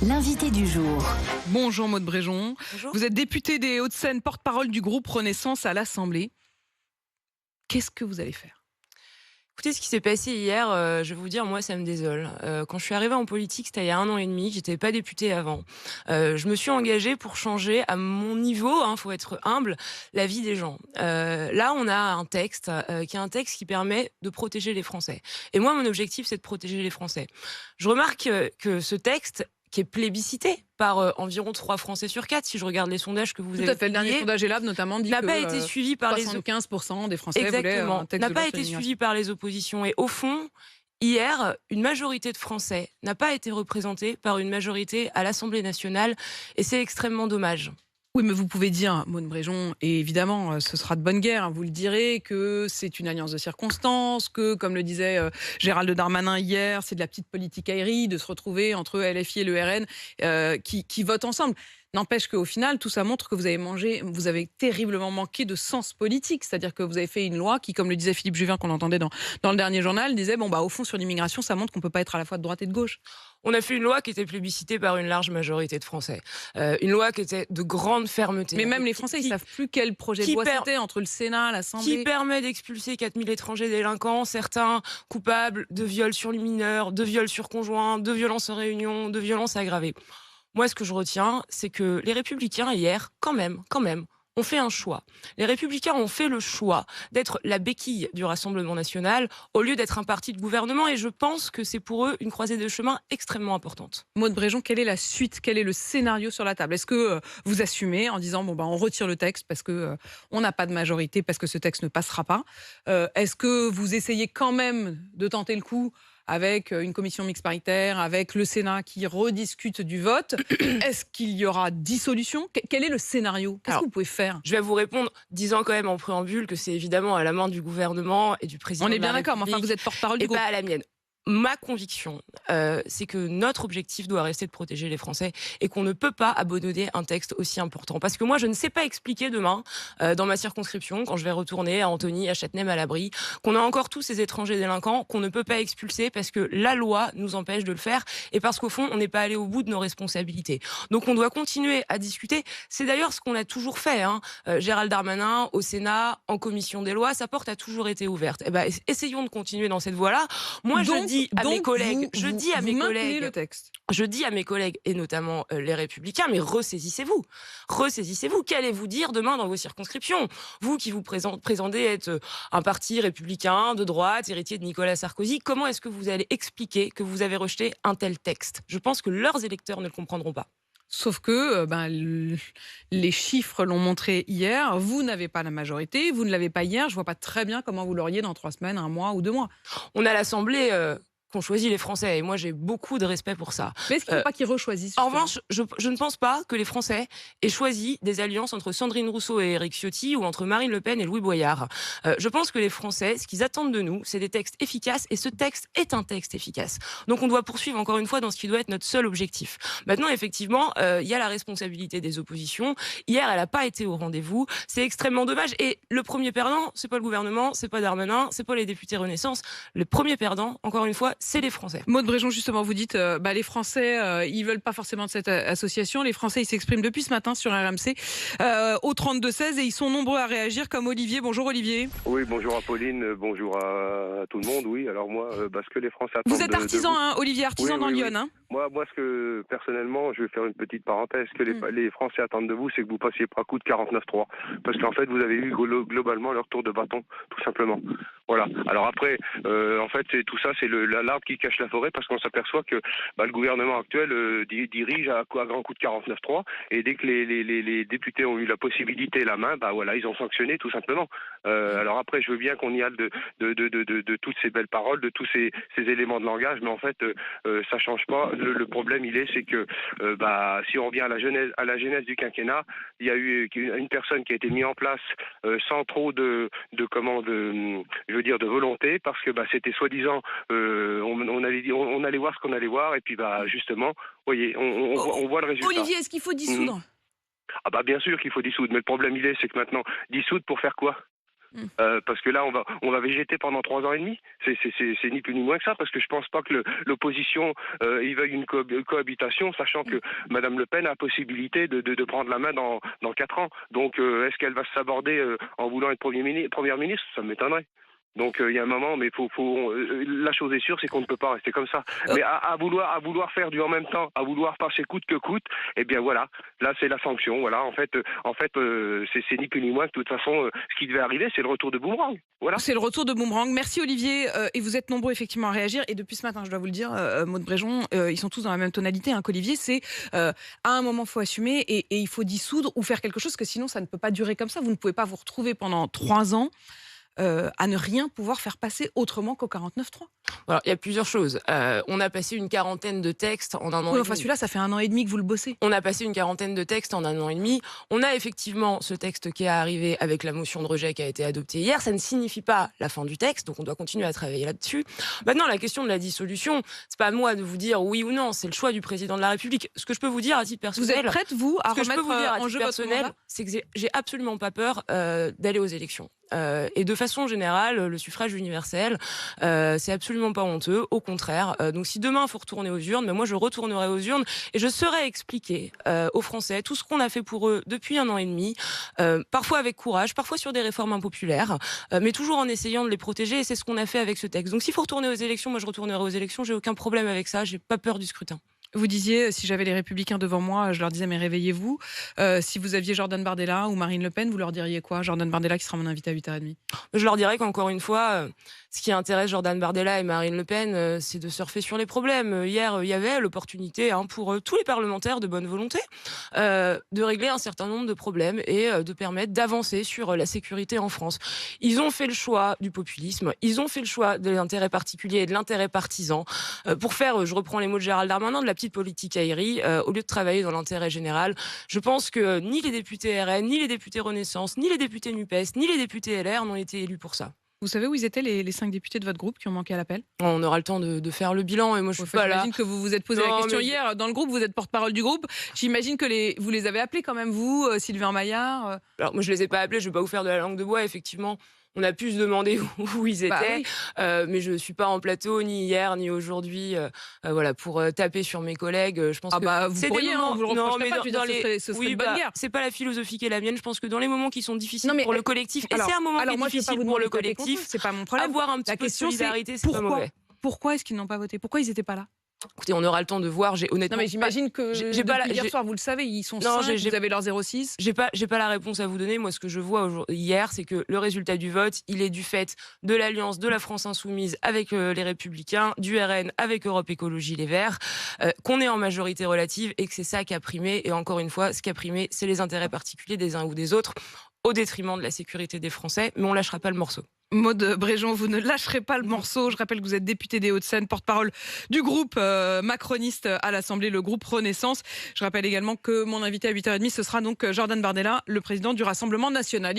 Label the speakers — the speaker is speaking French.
Speaker 1: l'invité du jour.
Speaker 2: Bonjour Maude Bréjon.
Speaker 3: Bonjour.
Speaker 2: Vous êtes députée des Hauts-de-Seine, porte-parole du groupe Renaissance à l'Assemblée. Qu'est-ce que vous allez faire ?
Speaker 3: Écoutez, ce qui s'est passé hier, je vais vous dire, moi, ça me désole. Quand je suis arrivée en politique, c'était il y a 1 an et demi, j'étais pas députée avant. Je me suis engagée pour changer à mon niveau, faut être humble, la vie des gens. Là, on a un texte qui est un texte qui permet de protéger les Français. Et moi, mon objectif, c'est de protéger les Français. Je remarque que ce texte, qui est plébiscité par environ 3 Français sur 4, si je regarde les sondages que vous avez
Speaker 2: Tout à fait, le dernier
Speaker 3: publiés,
Speaker 2: sondage ELAB notamment dit
Speaker 3: n'a
Speaker 2: que
Speaker 3: pas été suivi par les
Speaker 2: 75% des Français voulaient
Speaker 3: Exactement.
Speaker 2: un texte
Speaker 3: N'a
Speaker 2: de
Speaker 3: pas
Speaker 2: loi
Speaker 3: été
Speaker 2: sur l'immigration.
Speaker 3: suivi par les oppositions. Et au fond, hier, une majorité de Français n'a pas été représentée par une majorité à l'Assemblée nationale. Et c'est extrêmement dommage.
Speaker 2: Oui, mais vous pouvez dire, Maude Bréjon, et évidemment, ce sera de bonne guerre, vous le direz, que c'est une alliance de circonstances, que, comme le disait Gérald Darmanin hier, c'est de la petite politique aérie de se retrouver entre LFI et le RN qui votent ensemble. N'empêche qu'au final, tout ça montre que vous avez terriblement manqué de sens politique. C'est-à-dire que vous avez fait une loi qui, comme le disait Philippe Juvin, qu'on entendait dans le dernier journal, disait, au fond, sur l'immigration, ça montre qu'on ne peut pas être à la fois de droite et de gauche.
Speaker 3: On a fait une loi qui était plébiscitée par une large majorité de Français. Une loi qui était de grande fermeté.
Speaker 2: Mais même les Français, ils ne savent plus quel projet de loi c'était entre le Sénat, l'Assemblée.
Speaker 3: Qui permet d'expulser 4000 étrangers délinquants, certains coupables de viols sur les mineurs, de viols sur conjoints, de violences en réunion, de violences aggravées. Moi, ce que je retiens, c'est que les Républicains, hier, quand même, ont fait un choix. Les Républicains ont fait le choix d'être la béquille du Rassemblement national au lieu d'être un parti de gouvernement, et je pense que c'est pour eux une croisée de chemin extrêmement importante.
Speaker 2: Maude Bréjon, quelle est la suite ? Quel est le scénario sur la table ? Est-ce que vous assumez en disant on retire le texte parce que on n'a pas de majorité, parce que ce texte ne passera pas ? Est-ce que vous essayez quand même de tenter le coup avec une commission mixte paritaire, avec le Sénat qui rediscute du vote? Est-ce qu'il y aura dissolution ? Quel est le scénario ? Qu'est-ce que vous pouvez faire ?
Speaker 3: Je vais vous répondre, disant quand même en préambule que c'est évidemment à la main du gouvernement et du président de la République.
Speaker 2: On est bien d'accord, mais enfin vous êtes porte-parole du
Speaker 3: et
Speaker 2: groupe.
Speaker 3: pas à la mienne. Ma conviction, c'est que notre objectif doit rester de protéger les Français et qu'on ne peut pas abandonner un texte aussi important. Parce que moi, je ne sais pas expliquer demain, dans ma circonscription, quand je vais retourner à Antony, à Châtenay, à l'abri, qu'on a encore tous ces étrangers délinquants qu'on ne peut pas expulser parce que la loi nous empêche de le faire et parce qu'au fond, on n'est pas allé au bout de nos responsabilités. Donc on doit continuer à discuter. C'est d'ailleurs ce qu'on a toujours fait. Gérald Darmanin, au Sénat, en commission des lois, sa porte a toujours été ouverte. Essayons de continuer dans cette voie-là. Moi, je dis à mes collègues, et notamment les Républicains, mais ressaisissez-vous. Qu'allez-vous dire demain dans vos circonscriptions ? Vous qui vous présentez être un parti républicain de droite, héritier de Nicolas Sarkozy, comment est-ce que vous allez expliquer que vous avez rejeté un tel texte ? Je pense que leurs électeurs ne le comprendront pas.
Speaker 2: Sauf que les chiffres l'ont montré hier, vous n'avez pas la majorité, vous ne l'avez pas hier, je ne vois pas très bien comment vous l'auriez dans 3 semaines, 1 mois ou 2 mois.
Speaker 3: On a l'Assemblée qu'ont choisi les Français, et moi j'ai beaucoup de respect pour ça.
Speaker 2: Mais est-ce qu'il ne faut pas qu'ils rechoisissent ?
Speaker 3: En revanche, je ne pense pas que les Français aient choisi des alliances entre Sandrine Rousseau et Éric Ciotti ou entre Marine Le Pen et Louis Boyard. Je pense que les Français, ce qu'ils attendent de nous, c'est des textes efficaces, et ce texte est un texte efficace. Donc on doit poursuivre encore une fois dans ce qui doit être notre seul objectif. Maintenant, effectivement, il y a la responsabilité des oppositions. Hier, elle n'a pas été au rendez-vous. C'est extrêmement dommage. Et le premier perdant, c'est pas le gouvernement, c'est pas Darmanin, c'est pas les députés Renaissance. Le premier perdant, encore une fois, c'est les Français.
Speaker 2: Maude Bréjon, justement, vous dites les Français, ils veulent pas forcément de cette association. Les Français, ils s'expriment depuis ce matin sur RMC au 32-16 et ils sont nombreux à réagir, comme Olivier. Bonjour Olivier.
Speaker 4: Oui, bonjour à Pauline, bonjour à tout le monde. Oui, alors moi, ce que les Français attendent.
Speaker 2: Vous êtes artisan, Olivier, artisan dans Lyon.
Speaker 4: Oui. Moi, ce que personnellement, je vais faire une petite parenthèse. Ce que les Français attendent de vous, c'est que vous passiez pas coup de 49-3, parce qu'en fait, vous avez eu globalement leur tour de bâton, tout simplement. Voilà. Alors après, en fait, c'est l'arbre qui cache la forêt, parce qu'on s'aperçoit que le gouvernement actuel dirige à grand coup de 49-3, et dès que les députés ont eu la possibilité, la main, ils ont sanctionné tout simplement. Alors après, je veux bien qu'on y aille de toutes ces belles paroles, de tous ces éléments de langage, mais en fait, ça change pas. Le problème, c'est que si on revient à la genèse du quinquennat, il y a eu une personne qui a été mise en place sans trop de volonté, parce que c'était soi-disant on allait voir ce qu'on allait voir, et puis justement, vous voyez, on voit le résultat.
Speaker 2: Olivier, est-ce qu'il faut dissoudre ?
Speaker 4: Bien sûr qu'il faut dissoudre, mais le problème c'est que maintenant, dissoudre pour faire quoi ? Parce que là, on va végéter pendant 3 ans et demi. C'est ni plus ni moins que ça, parce que je pense pas que l'opposition y veuille une cohabitation, sachant que Madame Le Pen a la possibilité de prendre la main dans 4 ans. Donc, est-ce qu'elle va s'aborder en voulant être première ministre? Ça m'étonnerait. Donc il y a un moment, mais la chose est sûre, c'est qu'on ne peut pas rester comme ça. Mais à vouloir faire du en même temps, à vouloir passer coûte que coûte, eh bien voilà, là c'est la sanction. Voilà, en fait, c'est ni plus ni moins que de toute façon, ce qui devait arriver, c'est le retour de boomerang. Voilà.
Speaker 2: C'est le retour de boomerang. Merci Olivier, et vous êtes nombreux effectivement à réagir. Et depuis ce matin, je dois vous le dire, Maud Bréjon, ils sont tous dans la même tonalité. Qu'Olivier, c'est à un moment, faut assumer et il faut dissoudre ou faire quelque chose, que sinon ça ne peut pas durer comme ça. Vous ne pouvez pas vous retrouver pendant 3 ans. À ne rien pouvoir faire passer autrement qu'au 49.3.
Speaker 3: Alors, il y a plusieurs choses. On a passé une quarantaine de textes en un an et demi.
Speaker 2: Celui-là, ça fait 1 an et demi que vous le bossez.
Speaker 3: On a passé une quarantaine de textes en 1 an et demi. On a effectivement ce texte qui est arrivé avec la motion de rejet qui a été adoptée hier. Ça ne signifie pas la fin du texte, donc on doit continuer à travailler là-dessus. Maintenant, la question de la dissolution, c'est pas à moi de vous dire oui ou non, c'est le choix du président de la République. Ce que je peux vous dire à titre personnel...
Speaker 2: Vous êtes prête, vous, à remettre en jeu votre mandat ?
Speaker 3: C'est que j'ai absolument pas peur d'aller aux élections. Et de façon générale, le suffrage universel, c'est absolument pas honteux, au contraire. Donc si demain il faut retourner aux urnes, mais moi je retournerai aux urnes et je saurai expliquer aux Français tout ce qu'on a fait pour eux depuis 1 an et demi, parfois avec courage, parfois sur des réformes impopulaires, mais toujours en essayant de les protéger, et c'est ce qu'on a fait avec ce texte. Donc s'il faut retourner aux élections, moi je retournerai aux élections, j'ai aucun problème avec ça, j'ai pas peur du scrutin.
Speaker 2: Vous disiez, si j'avais les Républicains devant moi, je leur disais, mais réveillez-vous. Si vous aviez Jordan Bardella ou Marine Le Pen, vous leur diriez quoi? Jordan Bardella qui sera mon invité à 8h30.
Speaker 3: Je leur dirais qu'encore une fois, ce qui intéresse Jordan Bardella et Marine Le Pen, c'est de surfer sur les problèmes. Hier, il y avait l'opportunité pour tous les parlementaires de bonne volonté de régler un certain nombre de problèmes et de permettre d'avancer sur la sécurité en France. Ils ont fait le choix du populisme, ils ont fait le choix de l'intérêt particulier et de l'intérêt partisan pour faire, je reprends les mots de Gérald Darmanin, de la petite politique aérie, au lieu de travailler dans l'intérêt général. Je pense que ni les députés RN, ni les députés Renaissance, ni les députés NUPES, ni les députés LR n'ont été élus pour ça.
Speaker 2: Vous savez où ils étaient les 5 députés de votre groupe qui ont manqué à l'appel?
Speaker 3: On aura le temps de faire le bilan et moi je suis pas là.
Speaker 2: J'imagine que vous vous êtes posé la question hier dans le groupe, vous êtes porte-parole du groupe. J'imagine que vous les avez appelés quand même, vous, Sylvain Maillard.
Speaker 3: Alors moi je les ai pas appelés, je vais pas vous faire de la langue de bois, effectivement. On a pu se demander où ils étaient, oui. Mais je suis pas en plateau ni hier ni aujourd'hui, voilà, pour taper sur mes collègues. Je pense que
Speaker 2: vous pourriez, vous le reprocherez pas. Ce serait une bonne guerre.
Speaker 3: C'est pas la philosophie qui est la mienne. Je pense que dans les moments qui sont difficiles pour le collectif, et c'est un moment qui est difficile pour le collectif,
Speaker 2: c'est pas mon problème.
Speaker 3: Avoir un petit peu de solidarité, c'est pas mauvais.
Speaker 2: Pourquoi est-ce qu'ils n'ont pas voté? Pourquoi ils n'étaient pas là?
Speaker 3: Écoutez, on aura le temps de voir. Honnêtement,
Speaker 2: non mais j'imagine que hier soir, vous le savez, ils sont 5, vous avez leur 0,6.
Speaker 3: J'ai pas la réponse à vous donner. Moi, ce que je vois hier, c'est que le résultat du vote, il est du fait de l'alliance de la France Insoumise avec les Républicains, du RN avec Europe Écologie Les Verts, qu'on est en majorité relative et que c'est ça qui a primé. Et encore une fois, ce qui a primé, c'est les intérêts particuliers des uns ou des autres, au détriment de la sécurité des Français. Mais on lâchera pas le morceau.
Speaker 2: Maud Bréjon, vous ne lâcherez pas le morceau. Je rappelle que vous êtes députée des Hauts-de-Seine, porte-parole du groupe macroniste à l'Assemblée, le groupe Renaissance. Je rappelle également que mon invité à 8h30, ce sera donc Jordan Bardella, le président du Rassemblement national.